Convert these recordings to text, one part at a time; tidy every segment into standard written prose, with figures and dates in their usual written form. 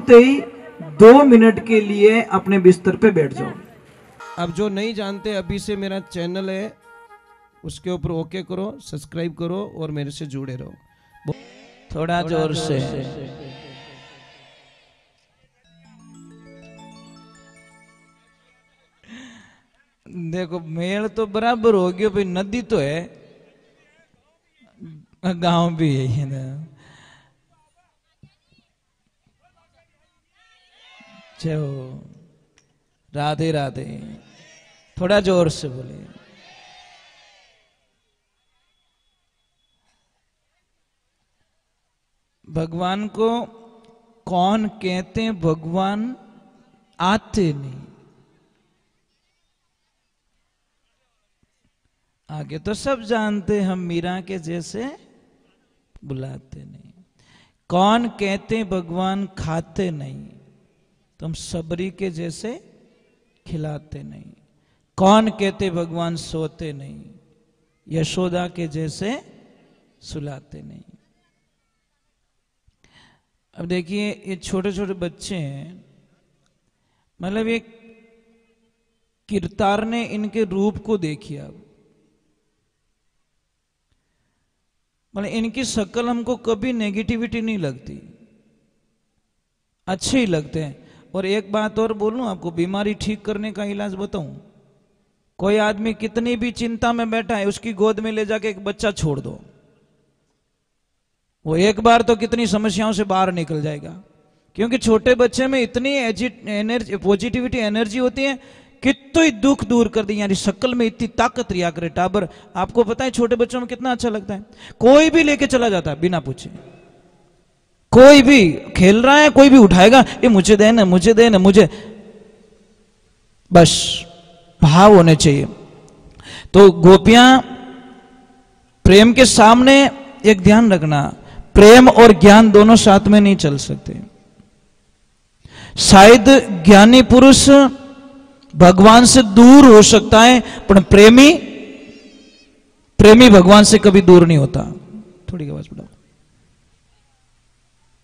ही 2 minute के लिए अपने बिस्तर पे बैठ जाओ। अब जो नहीं जानते, अभी से मेरा चैनल है उसके ऊपर ओके करो, सब्सक्राइब करो और मेरे से जुड़े रहो। थोड़ा जोर से। देखो मेल तो बराबर हो गयो भाई, नदी तो है, गांव भी है ना। चलो राधे राधे, थोड़ा जोर से बोलिए। भगवान को कौन कहते हैं? भगवान आते नहीं, आगे तो सब जानते, हम मीरा के जैसे बुलाते नहीं। कौन कहते हैं भगवान खाते नहीं, तो हम सबरी के जैसे खिलाते नहीं। कौन कहते भगवान सोते नहीं, यशोदा के जैसे सुलाते नहीं। अब देखिए ये छोटे छोटे बच्चे हैं, मतलब एक किरतार ने इनके रूप को देखिए। अब मतलब इनकी शक्ल हमको कभी नेगेटिविटी नहीं लगती, अच्छे ही लगते हैं। और एक बात और बोलूं आपको, बीमारी ठीक करने का इलाज बताऊं। कोई आदमी कितनी भी चिंता में बैठा है, उसकी गोद में ले जाके एक बच्चा छोड़ दो, वो एक बार तो कितनी समस्याओं से बाहर निकल जाएगा। क्योंकि छोटे बच्चे में इतनी एनर्जी, पॉजिटिविटी एनर्जी होती है, कितनी दुख दूर कर दी। यानी शक्ल में इतनी ताकत रिया करे टाबर। आपको पता है छोटे बच्चों में कितना अच्छा लगता है, कोई भी लेके चला जाता है बिना पूछे। कोई भी खेल रहा है, कोई भी उठाएगा, ये मुझे देना, मुझे देना, मुझे, बस भाव होने चाहिए। तो गोपियां प्रेम के सामने एक ध्यान रखना, प्रेम और ज्ञान दोनों साथ में नहीं चल सकते। शायद ज्ञानी पुरुष भगवान से दूर हो सकता है, पर प्रेमी भगवान से कभी दूर नहीं होता। थोड़ी आवाज बढ़ाओ,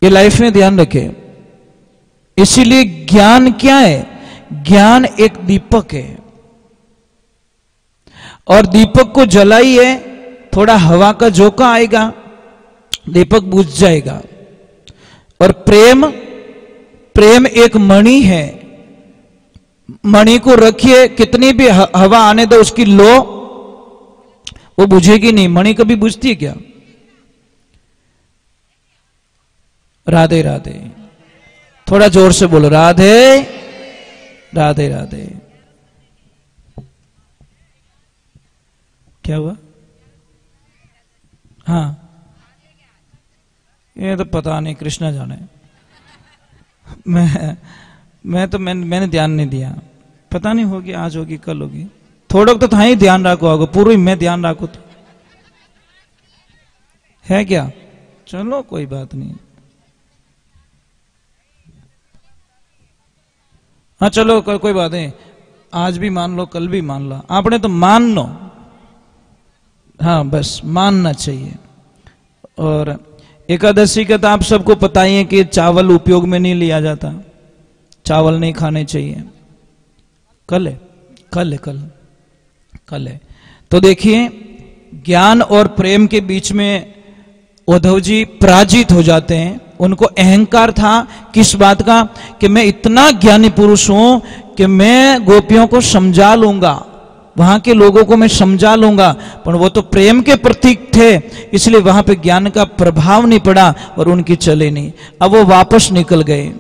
ये लाइफ में ध्यान रखें। इसीलिए ज्ञान क्या है? ज्ञान एक दीपक है, और दीपक को जलाइए, थोड़ा हवा का झोंका आएगा, दीपक बुझ जाएगा। और प्रेम एक मणि है, मणि को रखिए, कितनी भी हवा आने दो, उसकी लो वो बुझेगी नहीं। मणि कभी बुझती है क्या? राधे राधे, थोड़ा जोर से बोलो, राधे राधे राधे। क्या हुआ? हाँ, ये तो पता नहीं, कृष्णा जाने। मैंने ध्यान नहीं दिया, पता नहीं होगी, आज होगी कल होगी। थोड़ा तो था ही ध्यान रखो, होगा पूरा मैं ध्यान रखो तो है क्या? चलो कोई बात नहीं। हाँ चलो कोई बात नहीं, आज भी मान लो, कल भी मान लो, आपने तो मान लो। हाँ बस मानना चाहिए। और एकादशी का तो आप सबको पता ही है कि चावल उपयोग में नहीं लिया जाता, चावल नहीं खाने चाहिए। कल है। तो देखिए ज्ञान और प्रेम के बीच में उद्धव जी पराजित हो जाते हैं। उनको अहंकार था किस बात का? कि मैं इतना ज्ञानी पुरुष हूं कि मैं गोपियों को समझा लूंगा, वहां के लोगों को मैं समझा लूंगा। पर वो तो प्रेम के प्रतीक थे, इसलिए वहां पे ज्ञान का प्रभाव नहीं पड़ा और उनकी चले नहीं। अब वो वापस निकल गए,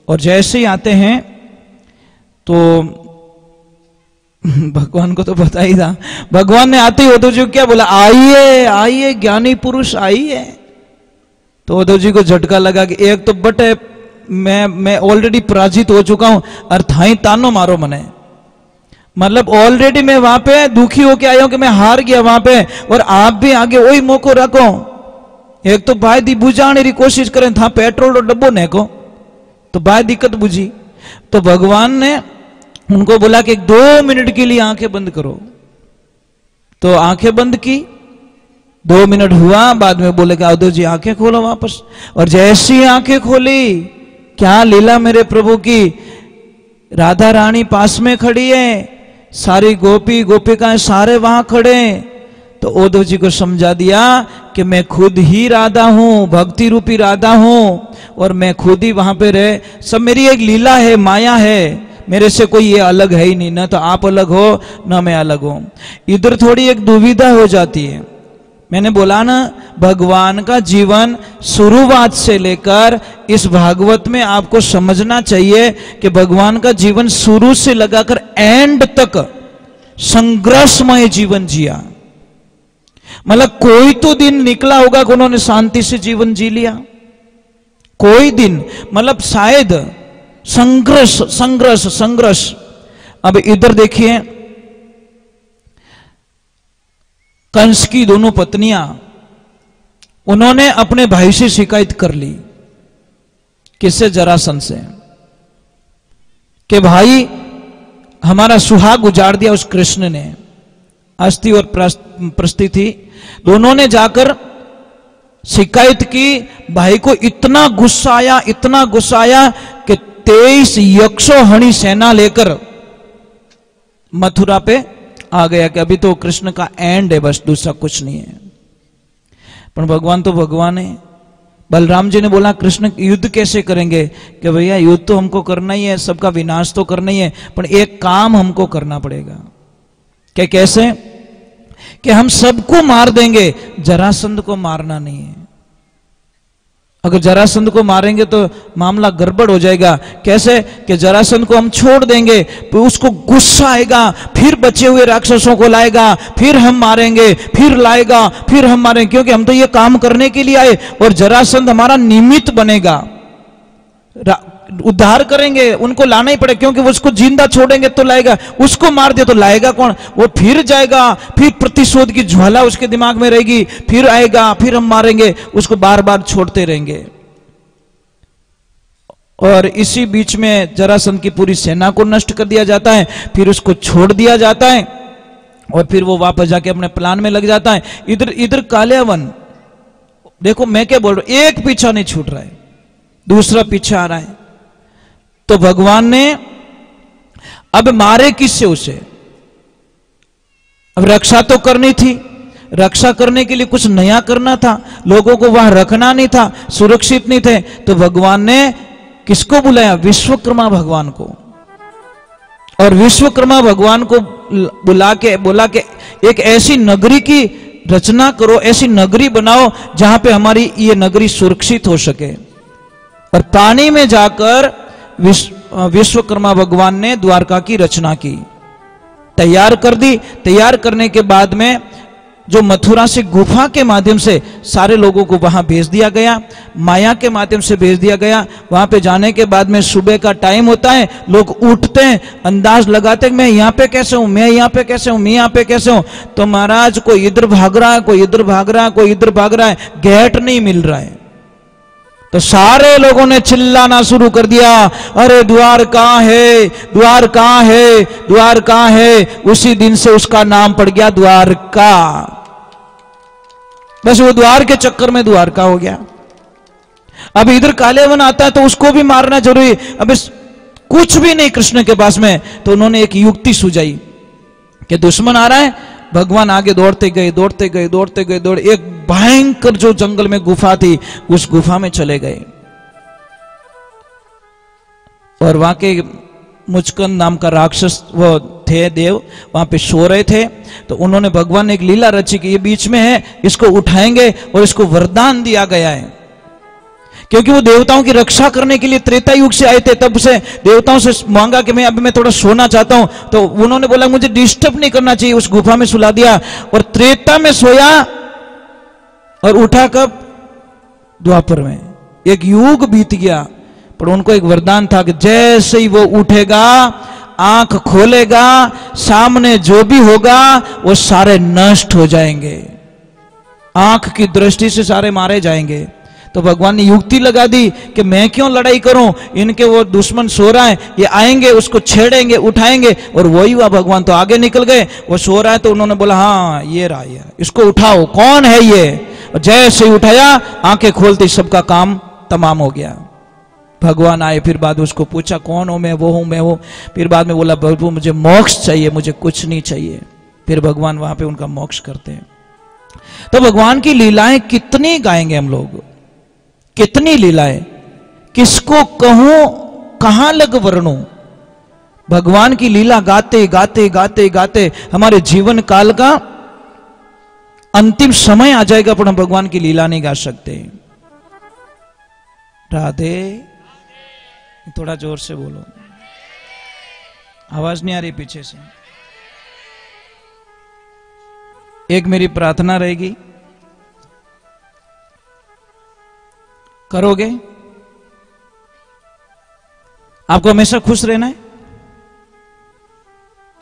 और जैसे ही आते हैं तो भगवान को तो पता ही था, भगवान ने आते ही उद्धव जी को क्या बोला? आइए आइए ज्ञानी पुरुष आइए। तो उद्धव जी को झटका लगा कि एक तो बट है, मैं ऑलरेडी पराजित हो चुका हूं, और थाई तानो मारो मने। मतलब ऑलरेडी मैं वहां पे दुखी होके आया हूं कि मैं हार गया वहां पे, और आप भी आगे वही मौको रखो। एक तो भाई दी बुझाने की कोशिश करें था, पेट्रोल और डब्बो ने को तो भाई दिक्कत बुझी। तो भगवान ने उनको बोला कि 2 मिनट के लिए आंखें बंद करो। तो आंखें बंद की, 2 मिनट हुआ, बाद में बोले कि उद्धव जी आंखें खोलो वापस। और जैसी आंखें खोली, क्या लीला मेरे प्रभु की। राधा रानी पास में खड़ी है, सारी गोपी गोपिकाएं सारे वहां खड़े हैं। तो उद्धव जी को समझा दिया कि मैं खुद ही राधा हूं, भक्ति रूपी राधा हूं, और मैं खुद ही वहां पे रहे। सब मेरी एक लीला है, माया है, मेरे से कोई ये अलग है ही नहीं, ना तो आप अलग हो ना मैं अलग हूं। इधर थोड़ी एक दुविधा हो जाती है। मैंने बोला ना, भगवान का जीवन शुरुआत से लेकर इस भागवत में आपको समझना चाहिए कि भगवान का जीवन शुरू से लगाकर एंड तक संघर्षमय जीवन जिया। मतलब कोई तो दिन निकला होगा कि उन्होंने शांति से जीवन जी लिया, कोई दिन, मतलब शायद संघर्ष संघर्ष संघर्ष। अब इधर देखिए, कंस की दोनों पत्नियां, उन्होंने अपने भाई से शिकायत कर ली। किससे? जरासंध से, कि भाई हमारा सुहाग उजाड़ दिया उस कृष्ण ने। अस्थि और प्रस्ति थी, दोनों ने जाकर शिकायत की। भाई को इतना गुस्सा आया, इतना गुस्सा आया कि 23 यक्षोहणी सेना लेकर मथुरा पे आ गया कि अभी तो कृष्ण का एंड है, बस दूसरा कुछ नहीं है। पर भगवान तो भगवान है। बलराम जी ने बोला कृष्ण युद्ध कैसे करेंगे? कि भैया युद्ध तो हमको करना ही है, सबका विनाश तो करना ही है, पर एक काम हमको करना पड़ेगा। क्या? कैसे? कि हम सबको मार देंगे, जरासंध को मारना नहीं है। अगर जरासंध को मारेंगे तो मामला गड़बड़ हो जाएगा। कैसे? कि जरासंध को हम छोड़ देंगे, तो उसको गुस्सा आएगा, फिर बचे हुए राक्षसों को लाएगा, फिर हम मारेंगे, फिर लाएगा, फिर हम मारेंगे, क्योंकि हम तो ये काम करने के लिए आए, और जरासंध हमारा निमित्त बनेगा। उद्धार करेंगे, उनको लाना ही पड़ेगा, क्योंकि वो उसको जिंदा छोड़ेंगे तो लाएगा, उसको मार दे तो लाएगा कौन? वो फिर जाएगा, फिर प्रतिशोध की ज्वाला उसके दिमाग में रहेगी, फिर आएगा, फिर हम मारेंगे, उसको बार बार छोड़ते रहेंगे। और इसी बीच में जरासंध की पूरी सेना को नष्ट कर दिया जाता है, फिर उसको छोड़ दिया जाता है, और फिर वो वापस जाके अपने प्लान में लग जाता है। इधर काल्यावन, देखो मैं क्या बोल रहा हूं, एक पीछा नहीं छूट रहा है, दूसरा पीछा आ रहा है। तो भगवान ने अब मारे किससे उसे? अब रक्षा तो करनी थी, रक्षा करने के लिए कुछ नया करना था, लोगों को वहां रखना नहीं था, सुरक्षित नहीं थे। तो भगवान ने किसको बुलाया? विश्वकर्मा भगवान को। और विश्वकर्मा भगवान को बुला के बोला कि एक ऐसी नगरी की रचना करो, ऐसी नगरी बनाओ जहां पे हमारी ये नगरी सुरक्षित हो सके। और पानी में जाकर विश्वकर्मा भगवान ने द्वारका की रचना की, तैयार कर दी। तैयार करने के बाद में जो मथुरा से गुफा के माध्यम से सारे लोगों को वहां भेज दिया गया, माया के माध्यम से भेज दिया गया। वहां पे जाने के बाद में सुबह का टाइम होता है, लोग उठते हैं, अंदाज लगाते हैं मैं यहां पे कैसे हूं, मैं यहां पे कैसे हूं, मैं यहां पे कैसे हूं। तो महाराज कोई इधर भाग रहा है, कोई इधर भाग रहा है, कोई इधर भाग रहा है, गेट नहीं मिल रहा है। तो सारे लोगों ने चिल्लाना शुरू कर दिया, अरे द्वार कहां है, द्वार कहां है, द्वार कहां है। उसी दिन से उसका नाम पड़ गया द्वारका। बस वो द्वार के चक्कर में द्वारका हो गया। अब इधर काल्यावन आता है तो उसको भी मारना जरूरी। अब कुछ भी नहीं कृष्ण के पास में, तो उन्होंने एक युक्ति सुझाई कि दुश्मन आ रहा है। भगवान आगे दौड़ते गए, दौड़ते गए, दौड़ते गए, दौड़, एक भयंकर जो जंगल में गुफा थी, उस गुफा में चले गए। और वहां के मुचकंद नाम का राक्षस वो थे, देव वहां पे सो रहे थे। तो उन्होंने, भगवान ने एक लीला रची कि ये बीच में है, इसको उठाएंगे, और इसको वरदान दिया गया है, क्योंकि वो देवताओं की रक्षा करने के लिए त्रेता युग से आए थे। तब से देवताओं से मांगा कि मैं थोड़ा सोना चाहता हूं। तो उन्होंने बोला मुझे डिस्टर्ब नहीं करना चाहिए, उस गुफा में सुला दिया, और त्रेता में सोया, और उठा कब? द्वापर में। एक युग बीत गया, पर उनको एक वरदान था कि जैसे ही वो उठेगा, आंख खोलेगा, सामने जो भी होगा वो सारे नष्ट हो जाएंगे, आंख की दृष्टि से सारे मारे जाएंगे। तो भगवान ने युक्ति लगा दी कि मैं क्यों लड़ाई करूं, इनके वो दुश्मन सो रहा है, ये आएंगे, उसको छेड़ेंगे, उठाएंगे। और वही हुआ, भगवान तो आगे निकल गए, वो सो रहा है तो उन्होंने बोला हाँ ये रहा, ये इसको उठाओ, कौन है ये। और जैसे ही उठाया, आंखें खोलते सबका काम तमाम हो गया। भगवान आए, फिर बाद में उसको पूछा कौन हो, मैं वो हूं, मैं वो। फिर बाद में बोला प्रभु मुझे मोक्ष चाहिए, मुझे कुछ नहीं चाहिए। फिर भगवान वहां पे उनका मोक्ष करते हैं। तो भगवान की लीलाएं कितनी गाएंगे हम लोग, कितनी लीलाएं, किसको कहूं, कहां लग वर्णूं। भगवान की लीला गाते गाते गाते गाते हमारे जीवन काल का अंतिम समय आ जाएगा, पर हम भगवान की लीला नहीं गा सकते। राधे, थोड़ा जोर से बोलो, आवाज नहीं आ रही पीछे से। एक मेरी प्रार्थना रहेगी, करोगे? आपको हमेशा खुश रहना है?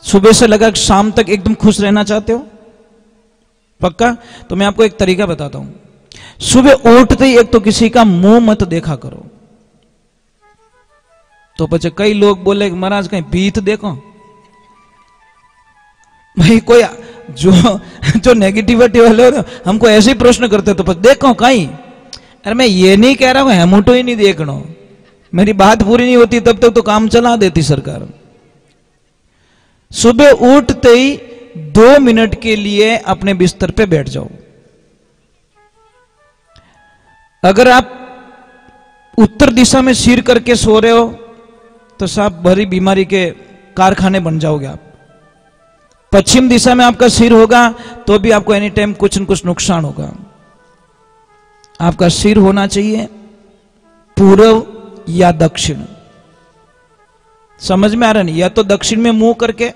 सुबह से लगा शाम तक एकदम खुश रहना चाहते हो? पक्का? तो मैं आपको एक तरीका बताता हूं। सुबह उठते ही एक तो किसी का मुंह मत देखा करो। तो पचे कई लोग बोले कि महाराज कहीं बीत देखो। भाई कोई जो नेगेटिविटी वाले हमको ऐसे ही प्रश्न करते तो देखो कहीं। अरे मैं ये नहीं कह रहा हूं हेमुटो ही नहीं देखना, मेरी बात पूरी नहीं होती तब तक तो काम चला देती सरकार। सुबह उठते ही 2 मिनट के लिए अपने बिस्तर पे बैठ जाओ। अगर आप उत्तर दिशा में सिर करके सो रहे हो तो साहब बड़ी बीमारी के कारखाने बन जाओगे आप। पश्चिम दिशा में आपका सिर होगा तो भी आपको एनी टाइम कुछ न कुछ नुकसान होगा। आपका सिर होना चाहिए पूर्व या दक्षिण। समझ में आ रहा नहीं? या तो दक्षिण में मुंह करके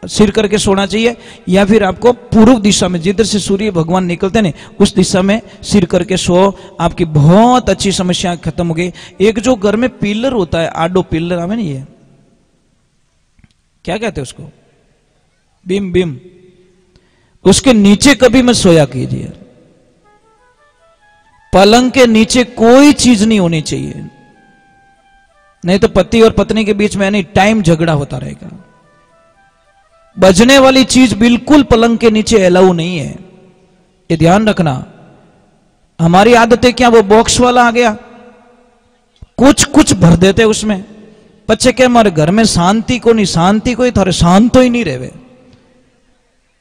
सिर करके सोना चाहिए, या फिर आपको पूर्व दिशा में जिधर से सूर्य भगवान निकलते हैं उस दिशा में सिर करके सो। आपकी बहुत अच्छी समस्या खत्म हो गई। एक जो घर में पिलर होता है, आडो पिलर हमें नहीं, है क्या कहते हैं उसको, बीम, बीम, उसके नीचे कभी मत सोया कीजिए। पलंग के नीचे कोई चीज नहीं होनी चाहिए, नहीं तो पति और पत्नी के बीच में एनी टाइम झगड़ा होता रहेगा। बजने वाली चीज बिल्कुल पलंग के नीचे अलाउ नहीं है, ये ध्यान रखना। हमारी आदतें क्या, वो बॉक्स वाला आ गया, कुछ कुछ भर देते उसमें। बच्चे क्या हमारे घर में शांति को नहीं, शांति को ही थारे शांत तो ही नहीं रहे,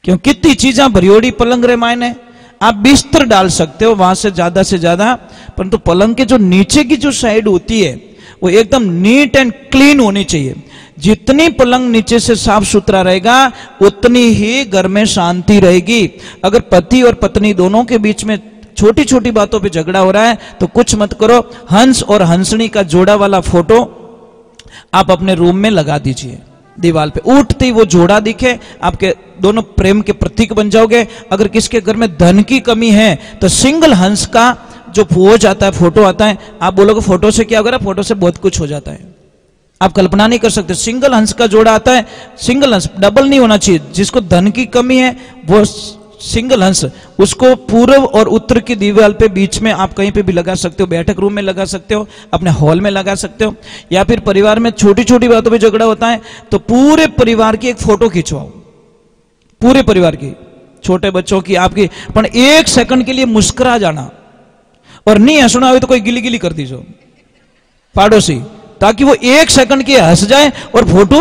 क्यों कितनी चीजें भरियोड़ी पलंग रे मायने। आप बिस्तर डाल सकते हो वहां से ज्यादा, परंतु पलंग के जो नीचे की जो साइड होती है वो एकदम नीट एंड क्लीन होनी चाहिए। जितनी पलंग नीचे से साफ सुथरा रहेगा उतनी ही घर में शांति रहेगी। अगर पति और पत्नी दोनों के बीच में छोटी छोटी बातों पे झगड़ा हो रहा है तो कुछ मत करो, हंस और हंसनी का जोड़ा वाला फोटो आप अपने रूम में लगा दीजिए दीवार पे। उठते ही वो जोड़ा दिखे, आपके दोनों प्रेम के प्रतीक बन जाओगे। अगर किसके घर में धन की कमी है तो सिंगल हंस का जो पोज आता है, फोटो आता है, आप बोलोगे फोटो से क्या होगा? फोटो से बहुत कुछ हो जाता है, आप कल्पना नहीं कर सकते। सिंगल हंस का जोड़ा आता है, सिंगल हंस, डबल नहीं होना चाहिए। जिसको धन की कमी है वो सिंगल हंस, उसको पूर्व और उत्तर की दीवार पे बीच में आप कहीं पे भी लगा सकते हो, बैठक रूम में लगा सकते हो, अपने हॉल में लगा सकते हो। या फिर परिवार में छोटी छोटी बातों पे झगड़ा होता है तो पूरे परिवार की एक फोटो खिंचवाओ, पूरे परिवार की, छोटे बच्चों की, आपकी, पर 1 सेकंड के लिए मुस्कुरा जाना, और नहीं हंसना हो तो कोई गिली गिली कर दीजिए पड़ोसी, ताकि वो 1 सेकंड के हंस जाए और फोटो।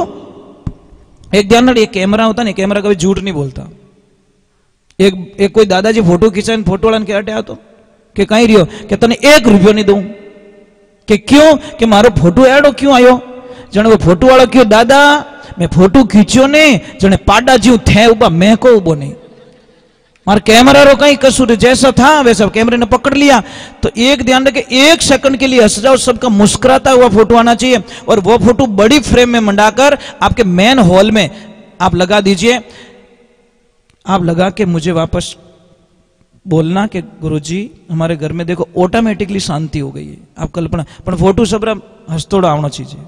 एक ध्यान रखिए, कैमरा होता नहीं, कैमरा कभी झूठ नहीं बोलता। एक कोई दादाजी फोटो खींचा, फोटो वाला के हटे तो कि कहीं रियो कि तने 1 रुपयो नहीं दूं, कि क्यों, कि मारो फोटो एडो क्यों आयो, जने वो फोटो वाला क्यों, दादा मैं फोटो खींचो ने जने पाडा जीव थे उबा, मैं को उबो नहीं, मार कैमरा रो कहीं कसूर, जैसा था वैसा कैमरे ने पकड़ लिया। तो एक ध्यान रखे, 1 सेकंड के लिए हंस जाओ, सबका मुस्कुराता हुआ फोटो आना चाहिए। और वो फोटो बड़ी फ्रेम में मंडाकर आपके मेन हॉल में आप लगा दीजिए। आप लगा के मुझे वापस बोलना कि गुरुजी हमारे घर में देखो ऑटोमेटिकली शांति हो गई है। आप कल्पना, पर फोटो सब हंसतोड़ा आना चाहिए,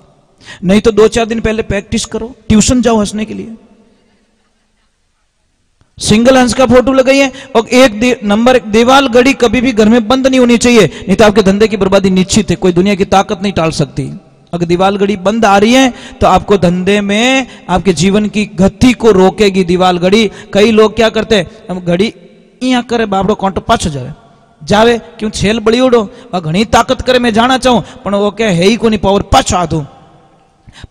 नहीं तो 2-4 दिन पहले प्रैक्टिस करो, ट्यूशन जाओ हंसने के लिए। सिंगल हंस का फोटो लगाइए। और नंबर 1 दीवार घड़ी कभी भी घर में बंद नहीं होनी चाहिए, नहीं तो आपके धंधे की बर्बादी निश्चित है, कोई दुनिया की ताकत नहीं टाल सकती। अगर दीवार घड़ी बंद आ रही है तो आपको धंधे में, आपके जीवन की गति को रोकेगी दीवार घड़ी। कई लोग क्या करते हैं, हम घड़ी यहाँ करे बाबड़ो कांटो 5000 जावे क्यों छेल बड़ी उड़ो घनी ताकत करे मैं जाना चाहूं पण वो कहे है ही कोनी पावर पाछो आधो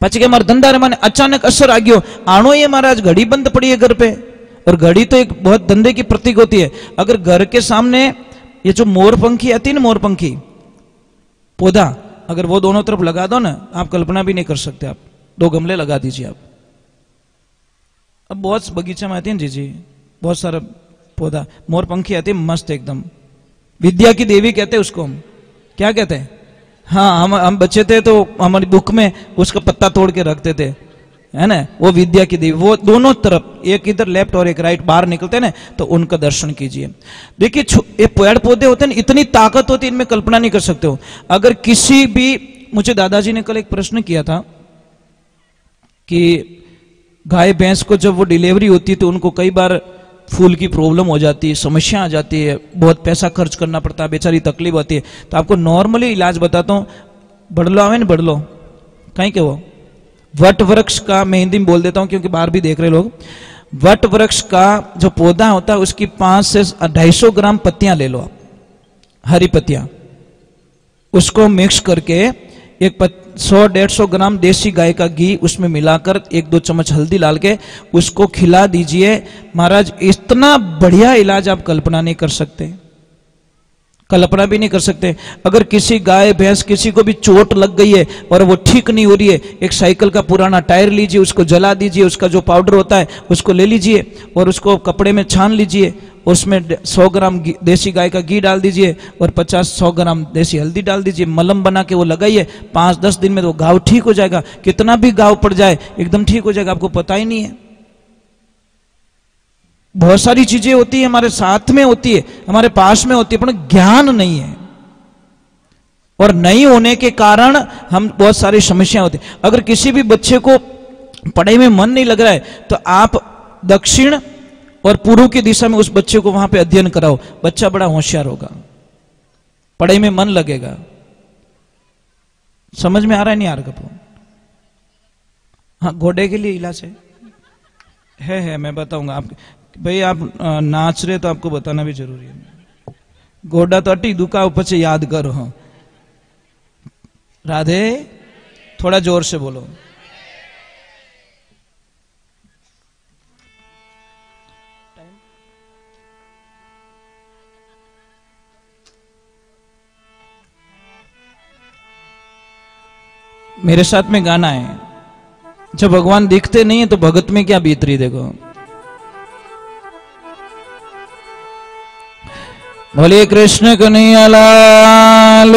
पछी के मारे धंधा रे माने अचानक असर आ गयो आणो ये महाराज घड़ी बंद पड़ी है घर पे और घड़ी तो एक बहुत धंधे की प्रतीक होती है अगर घर के सामने ये जो मोरपंखी आती है ना मोरपंखी पौधा अगर वो दोनों तरफ लगा दो ना आप कल्पना भी नहीं कर सकते आप 2 गमले लगा दीजिए आप अब बहुत बगीचा में आती है जी बहुत सारा पौधा मोरपंखी आती है मस्त एकदम विद्या की देवी कहते हैं उसको हम क्या कहते हैं हाँ हम बच्चे थे तो हमारी बुक में उसका पत्ता तोड़ के रखते थे है ना वो विद्या की देवी वो दोनों तरफ एक इधर लेफ्ट और एक राइट बाहर निकलते हैं ना तो उनका दर्शन कीजिए देखिए ये पेड़ पौधे होते हैं इतनी ताकत होती है इनमें कल्पना नहीं कर सकते हो अगर किसी भी मुझे दादाजी ने कल एक प्रश्न किया था कि गाय भैंस को जब वो डिलीवरी होती है तो उनको कई बार फूल की प्रॉब्लम हो जाती है समस्या आ जाती है बहुत पैसा खर्च करना पड़ता है बेचारी तकलीफ होती है तो आपको नॉर्मली इलाज बताता हूँ बड़लो आवे ना बड़लो कहीं के वो वट वृक्ष का मैं हिंदी में बोल देता हूँ क्योंकि बाहर भी देख रहे लोग वट वृक्ष का जो पौधा होता है उसकी 500 से 250 ग्राम पत्तियां ले लो आप हरी पत्तियां उसको मिक्स करके एक 100-150 ग्राम देसी गाय का घी उसमें मिलाकर 1-2 चम्मच हल्दी डाल के उसको खिला दीजिए महाराज इतना बढ़िया इलाज आप कल्पना नहीं कर सकते कल्पना भी नहीं कर सकते अगर किसी गाय भैंस किसी को भी चोट लग गई है और वो ठीक नहीं हो रही है एक साइकिल का पुराना टायर लीजिए उसको जला दीजिए उसका जो पाउडर होता है उसको ले लीजिए और उसको कपड़े में छान लीजिए उसमें 100 ग्राम देसी गाय का घी डाल दीजिए और 50-100 ग्राम देसी हल्दी डाल दीजिए मलम बना के वो लगाइए 5-10 दिन में तो घाव ठीक हो जाएगा कितना भी घाव पड़ जाए एकदम ठीक हो जाएगा आपको पता ही नहीं है बहुत सारी चीजें होती है हमारे साथ में होती है हमारे पास में होती है पर ज्ञान नहीं है और नहीं होने के कारण हम बहुत सारी समस्याएं होती है अगर किसी भी बच्चे को पढ़ाई में मन नहीं लग रहा है तो आप दक्षिण और पूर्व की दिशा में उस बच्चे को वहां पे अध्ययन कराओ बच्चा बड़ा होशियार होगा पढ़ाई में मन लगेगा समझ में आ रहा है नहीं आ रहा कपूर हाँ घोड़े के लिए इलाज है मैं बताऊंगा आप भाई आप नाच रहे तो आपको बताना भी जरूरी है घोड़ा तो अटी दुका ऊपर से याद करो हाँ राधे थोड़ा जोर से बोलो मेरे साथ में गाना है जब भगवान दिखते नहीं है तो भगत में क्या बीत रही देखो बोलिए कृष्ण कन्हैया लाल